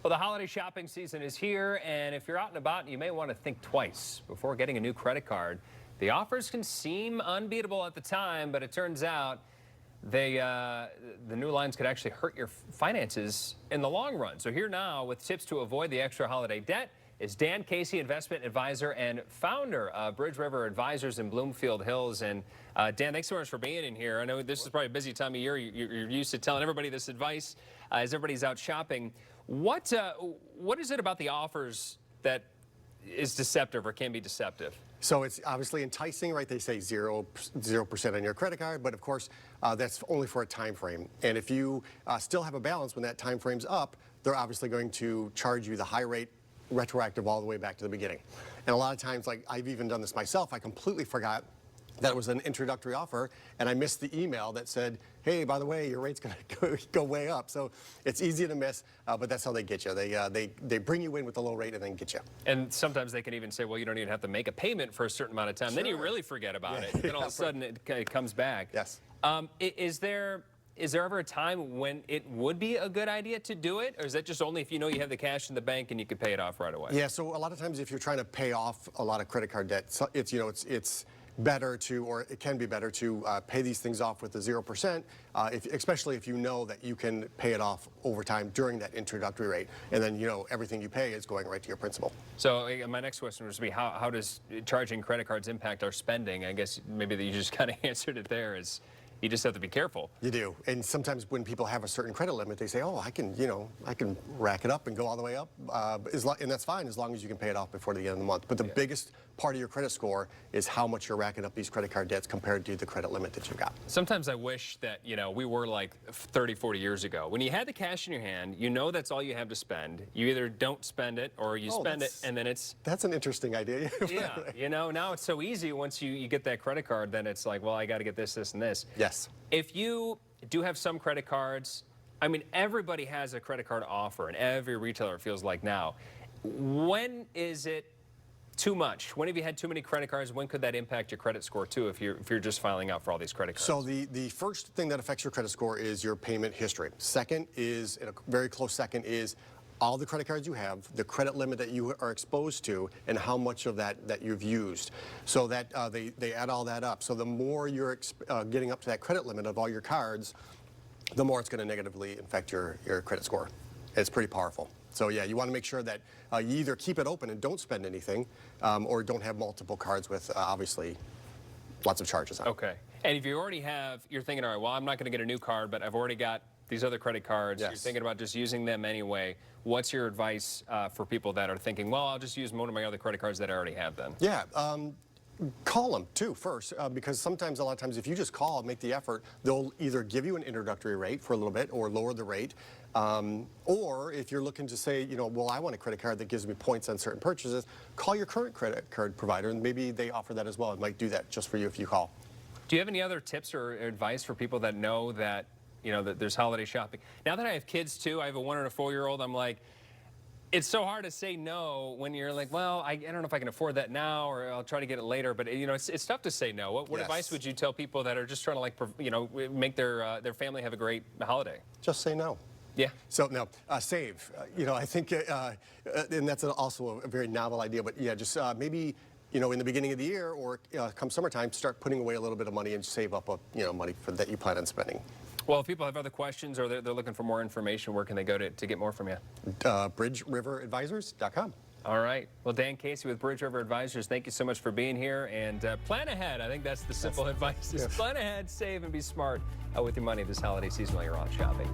Well, the holiday shopping season is here, and if you're out and about, you may want to think twice before getting a new credit card. The offers can seem unbeatable at the time, but it turns out the new lines could actually hurt your finances in the long run. So here now with tips to avoid the extra holiday debt is Dan Casey, investment advisor and founder of Bridge River Advisors in Bloomfield Hills. And Dan, thanks so much for being in here. I know this is probably a busy time of year. You're used to telling everybody this advice as everybody's out shopping. What is it about the offers that is deceptive or can be deceptive? So it's obviously enticing, right? They say 0% on your credit card, but of course that's only for a time frame. And if you still have a balance when that time frame's up, they're obviously going to charge you the high rate retroactive all the way back to the beginning. And a lot of times, like I've even done this myself, I completely forgot that it was an introductory offer, and I missed the email that said, hey, by the way, your rate's going to go way up. So it's easy to miss, but that's how they get you. They bring you in with a low rate and then get you. And sometimes they can even say, well, you don't even have to make a payment for a certain amount of time. Sure. Then you really forget about it. Then all of a sudden it comes back. Yes. Is there ever a time when it would be a good idea to do it? Or is that just only if you know you have the cash in the bank and you can pay it off right away? Yeah, so a lot of times if you're trying to pay off a lot of credit card debt, it's better to, or it can be better to pay these things off with the 0%, especially if you know that you can pay it off over time during that introductory rate. And then, everything you pay is going right to your principal. So my next question would be, how does charging credit cards impact our spending? I guess maybe that you just kind of answered it there is, you just have to be careful. You do. And sometimes when people have a certain credit limit, they say, oh, I can rack it up and go all the way up. And that's fine as long as you can pay it off before the end of the month. But the biggest part of your credit score is how much you're racking up these credit card debts compared to the credit limit that you've got. Sometimes I wish that, we were like 30, 40 years ago. When you had the cash in your hand, that's all you have to spend. You either don't spend it or you spend it and then it's... That's an interesting idea. Yeah, now it's so easy once you get that credit card, then it's like, well, I got to get this, and this. Yes. If you do have some credit cards, I mean, everybody has a credit card offer, and every retailer feels like now. When is it too much? When have you had too many credit cards? When could that impact your credit score too if you're just filing out for all these credit cards? So the first thing that affects your credit score is your payment history. Second is, and a very close second is, all the credit cards you have, the credit limit that you are exposed to, and how much of that you've used. So that they add all that up. So the more you're getting up to that credit limit of all your cards, the more it's going to negatively affect your credit score. It's pretty powerful. So yeah, you want to make sure that you either keep it open and don't spend anything, or don't have multiple cards with obviously lots of charges on it. Okay. And if you already have, you're thinking, all right, well, I'm not going to get a new card, but I've already got these other credit cards. Yes. You're thinking about just using them anyway. What's your advice for people that are thinking, well, I'll just use one of my other credit cards that I already have then? Yeah. Call them too first, because a lot of times if you just call, make the effort, they'll either give you an introductory rate for a little bit or lower the rate. Or if you're looking to say, well, I want a credit card that gives me points on certain purchases, call your current credit card provider and maybe they offer that as well. It might do that just for you if you call. Do you have any other tips or advice for people that know that, that there's holiday shopping? Now that I have kids too, I have a 1- and a 4-year-old, I'm like, it's so hard to say no when you're like, well, I don't know if I can afford that now, or I'll try to get it later. But it's tough to say no. What advice would you tell people that are just trying to make their family have a great holiday? Just say no. Yeah. So no, save. I think, and that's also a very novel idea. But yeah, just maybe in the beginning of the year or come summertime, start putting away a little bit of money and save up money that you plan on spending. Well, if people have other questions or they're looking for more information, where can they go to get more from you? BridgeRiverAdvisors.com. All right. Well, Dan Casey with Bridge River Advisors, thank you so much for being here. And plan ahead. I think that's the simple advice. Is plan ahead, save, and be smart with your money this holiday season while you're out shopping.